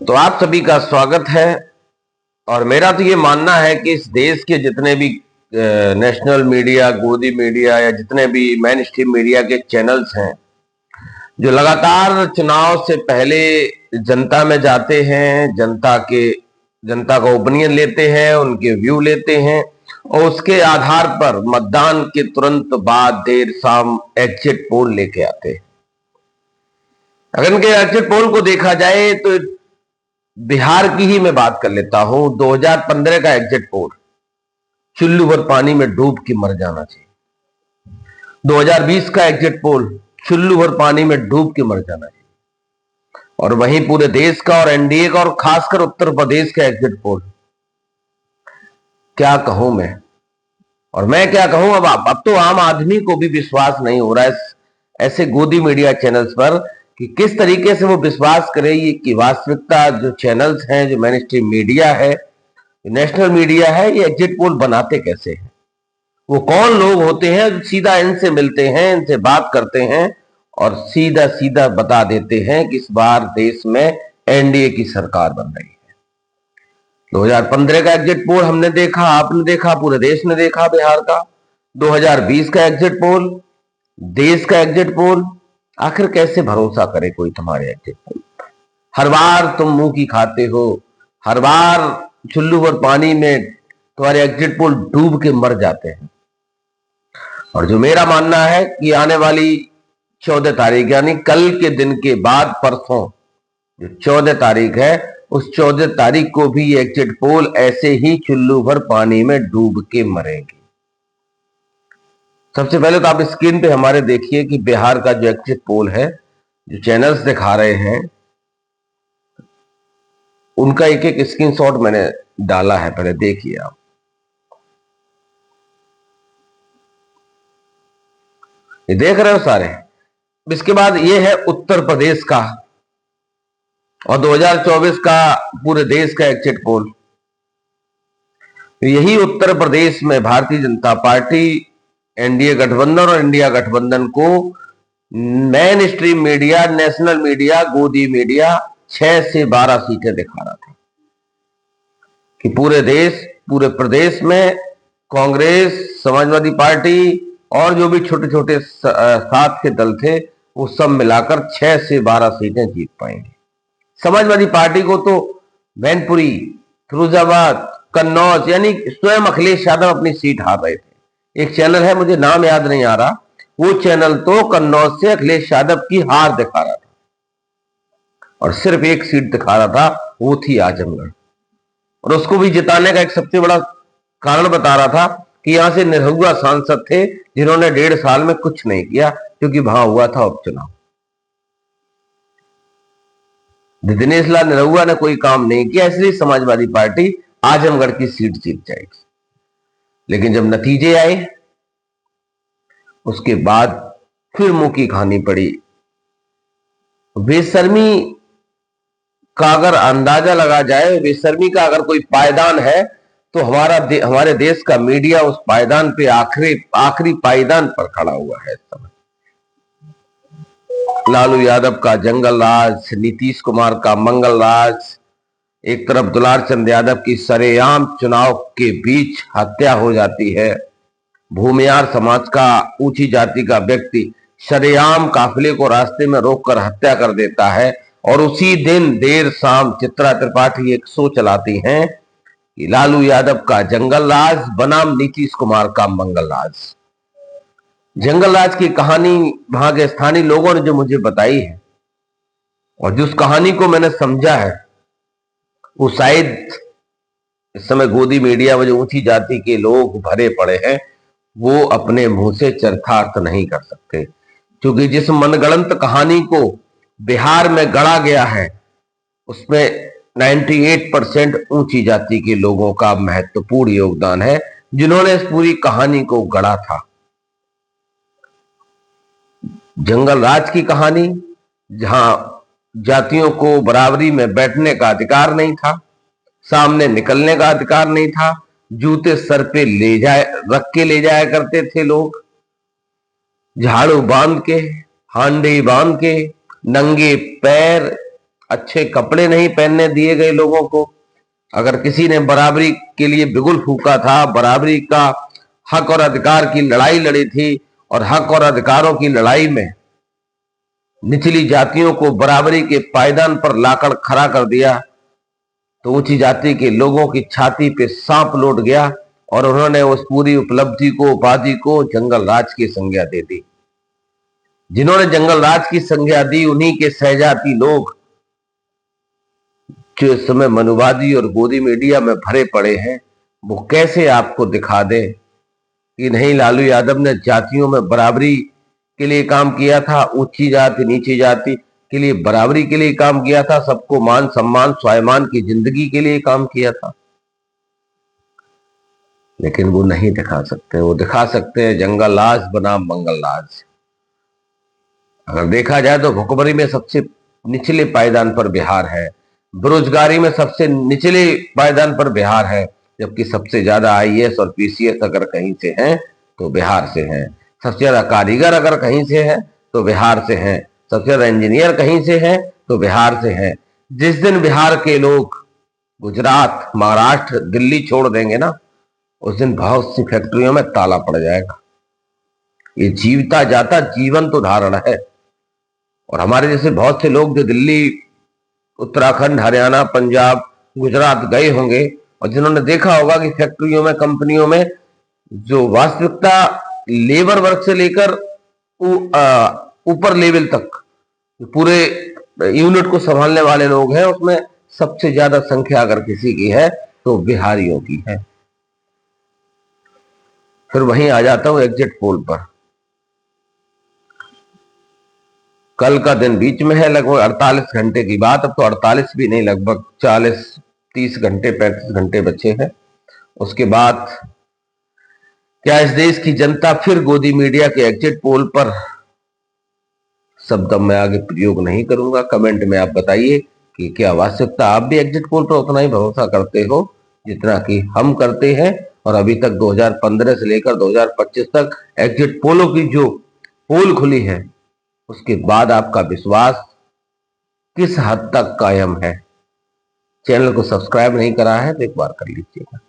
तो आप सभी का स्वागत है। और मेरा तो ये मानना है कि इस देश के जितने भी नेशनल मीडिया, गोदी मीडिया या जितने भी मेन स्ट्रीम मीडिया के चैनल्स हैं, जो लगातार चुनाव से पहले जनता में जाते हैं, जनता का ओपिनियन लेते हैं, उनके व्यू लेते हैं और उसके आधार पर मतदान के तुरंत बाद देर शाम एग्जिट पोल लेके आते हैं। अगर इनके एग्जिट पोल को देखा जाए तो बिहार की ही मैं बात कर लेता हूं। 2015 का एग्जिट पोल, चुल्लू भर पानी में डूब के मर जाना चाहिए। 2020 का एग्जिट पोल, चुल्लू भर पानी में डूब के मर जाना चाहिए। और वहीं पूरे देश का और एनडीए का और खासकर उत्तर प्रदेश का एग्जिट पोल, क्या कहूं मैं। और मैं क्या कहूं, अब तो आम आदमी को भी विश्वास नहीं हो रहा है ऐसे गोदी मीडिया चैनल्स पर कि किस तरीके से वो विश्वास करे ये कि वास्तविकता जो चैनल्स हैं, जो मेन स्ट्रीम मीडिया है, नेशनल मीडिया है, ये एग्जिट पोल बनाते कैसे हैं। वो कौन लोग होते हैं जो सीधा इनसे मिलते हैं, इनसे बात करते हैं और सीधा सीधा बता देते हैं कि इस बार देश में एनडीए की सरकार बन रही है। 2015 का एग्जिट पोल हमने देखा, आपने देखा, पूरे देश ने देखा बिहार का। 2020 का एग्जिट पोल, देश का एग्जिट पोल, आखिर कैसे भरोसा करे कोई तुम्हारे एग्जिट पोल। हर बार तुम मुंह की खाते हो, हर बार चुल्लू भर पानी में तुम्हारे एग्जिट पोल डूब के मर जाते हैं। और जो मेरा मानना है कि आने वाली 14 तारीख यानी कल के दिन के बाद परसों जो 14 तारीख है, उस 14 तारीख को भी ये एग्जिट पोल ऐसे ही चुल्लू भर पानी में डूब के मरेंगे। सबसे पहले तो आप स्क्रीन पे हमारे देखिए कि बिहार का जो एग्जिट पोल है, जो चैनल्स दिखा रहे हैं, उनका एक एक स्क्रीनशॉट मैंने डाला है, पहले देखिए आप। ये देख रहे हो सारे। इसके बाद ये है उत्तर प्रदेश का और 2024 का पूरे देश का एग्जिट पोल। यही उत्तर प्रदेश में भारतीय जनता पार्टी, एनडीए गठबंधन और इंडिया गठबंधन को main stream media, national media, गोदी मीडिया 6 से 12 सीटें दिखा रहा था कि पूरे प्रदेश में कांग्रेस, समाजवादी पार्टी और जो भी छोटे छोटे साथ के दल थे, वो सब मिलाकर 6 से 12 सीटें जीत पाएंगे। समाजवादी पार्टी को तो मैनपुरी, फिरोजाबाद, कन्नौज यानी स्वयं अखिलेश यादव अपनी सीट हार रहे थे। एक चैनल है, मुझे नाम याद नहीं आ रहा, वो चैनल तो कन्नौज से अखिलेश यादव की हार दिखा रहा था और सिर्फ एक सीट दिखा रहा था, वो थी आजमगढ़। और उसको भी जिताने का एक सबसे बड़ा कारण बता रहा था कि यहां से निरहुआ सांसद थे जिन्होंने 1.5 साल में कुछ नहीं किया, क्योंकि वहां हुआ था उपचुनाव। दिनेश लाल निरहुआ ने कोई काम नहीं किया, इसलिए समाजवादी पार्टी आजमगढ़ की सीट जीत जाएगी। लेकिन जब नतीजे आए, उसके बाद फिर मुंह की खानी पड़ी। बेशर्मी का अगर अंदाजा लगा जाए, बेशर्मी का अगर कोई पायदान है, तो हमारे देश का मीडिया उस पायदान पे आखिरी पायदान पर खड़ा हुआ है इस समय। लालू यादव का जंगल राज, नीतीश कुमार का मंगल राज, एक तरफ दुलार चंद यादव की सरेआम चुनाव के बीच हत्या हो जाती है, भूमियार समाज का, ऊंची जाति का व्यक्ति सरेआम काफिले को रास्ते में रोककर हत्या कर देता है। और उसी दिन देर शाम चित्रा त्रिपाठी एक शो चलाती हैं कि लालू यादव का जंगल राज बनाम नीतीश कुमार का मंगल राज। जंगल राज की कहानी वहां के स्थानीय लोगों ने जो मुझे बताई है और जिस कहानी को मैंने समझा है, वो शायद इस समय गोदी मीडिया में जो ऊंची जाति के लोग भरे पड़े हैं, वो अपने मुंह से चरितार्थ नहीं कर सकते। क्योंकि जिस मनगढ़ंत कहानी को बिहार में गढ़ा गया है, उसमें 98% ऊंची जाति के लोगों का महत्वपूर्ण योगदान है, जिन्होंने इस पूरी कहानी को गढ़ा था। जंगल राज की कहानी, जहां जातियों को बराबरी में बैठने का अधिकार नहीं था, सामने निकलने का अधिकार नहीं था, जूते सर पे रख के ले जाया करते थे लोग, झाड़ू बांध के, हांडी बांध के, नंगे पैर अच्छे कपड़े नहीं पहनने दिए गए लोगों को। अगर किसी ने बराबरी के लिए बिगुल फूका था, बराबरी का हक और अधिकार की लड़ाई लड़ी थी और हक और अधिकारों की लड़ाई में निचली जातियों को बराबरी के पायदान पर लाकर खड़ा कर दिया, तो ऊंची जाति के लोगों की छाती पे सांप लौट गया और उन्होंने उस पूरी उपलब्धि को, उपाधि को जंगल राज की संज्ञा दे दी। जिन्होंने जंगल राज की संज्ञा दी उन्हीं के सहजाती लोग जो इस समय मनुवादी और गोदी मीडिया में भरे पड़े हैं, वो कैसे आपको दिखा दे कि नहीं, लालू यादव ने जातियों में बराबरी के लिए काम किया था, ऊंची जाति नीची जाति के लिए बराबरी के लिए काम किया था, सबको मान सम्मान स्वाभिमान की जिंदगी के लिए काम किया था। लेकिन वो नहीं दिखा सकते। वो दिखा सकते हैं जंगल राज बनाम मंगल राज। अगर देखा जाए तो भुखमरी में सबसे निचले पायदान पर बिहार है, बेरोजगारी में सबसे निचले पायदान पर बिहार है, जबकि सबसे ज्यादा आईएएस और पीसीएस अगर कहीं से हैं तो बिहार से हैं। सबसे ज्यादा कारीगर अगर कहीं से है तो बिहार से हैं। सबसे ज्यादा इंजीनियर कहीं से है तो बिहार से हैं। जिस दिन बिहार के लोग गुजरात, महाराष्ट्र, दिल्ली छोड़ देंगे ना, उस दिन बहुत सी फैक्ट्रियों में ताला पड़ जाएगा। ये जीवता जाता जीवंत उदाहरण है। और हमारे जैसे बहुत से लोग जो दिल्ली, उत्तराखंड, हरियाणा, पंजाब, गुजरात गए होंगे और जिन्होंने देखा होगा कि फैक्ट्रियों में, कंपनियों में जो वास्तविकता लेबर वर्क से लेकर ऊपर लेवल तक पूरे यूनिट को संभालने वाले लोग हैं, उसमें सबसे ज्यादा संख्या अगर किसी की है तो बिहारियों की है। फिर वहीं आ जाता हूं एग्जिट पोल पर। कल का दिन बीच में है, लगभग 48 घंटे की बात। अब तो 48 भी नहीं, लगभग 40-30 घंटे, 35 घंटे बचे हैं। उसके बाद क्या इस देश की जनता फिर गोदी मीडिया के एग्जिट पोल पर, शब्द मैं आगे प्रयोग नहीं करूंगा, कमेंट में आप बताइए कि क्या वास्तविकता आप भी एग्जिट पोल पर उतना ही भरोसा करते हो जितना कि हम करते हैं। और अभी तक 2015 से लेकर 2025 तक एग्जिट पोलों की जो पोल खुली है, उसके बाद आपका विश्वास किस हद तक कायम है। चैनल को सब्सक्राइब नहीं करा है तो एक बार कर लीजिएगा।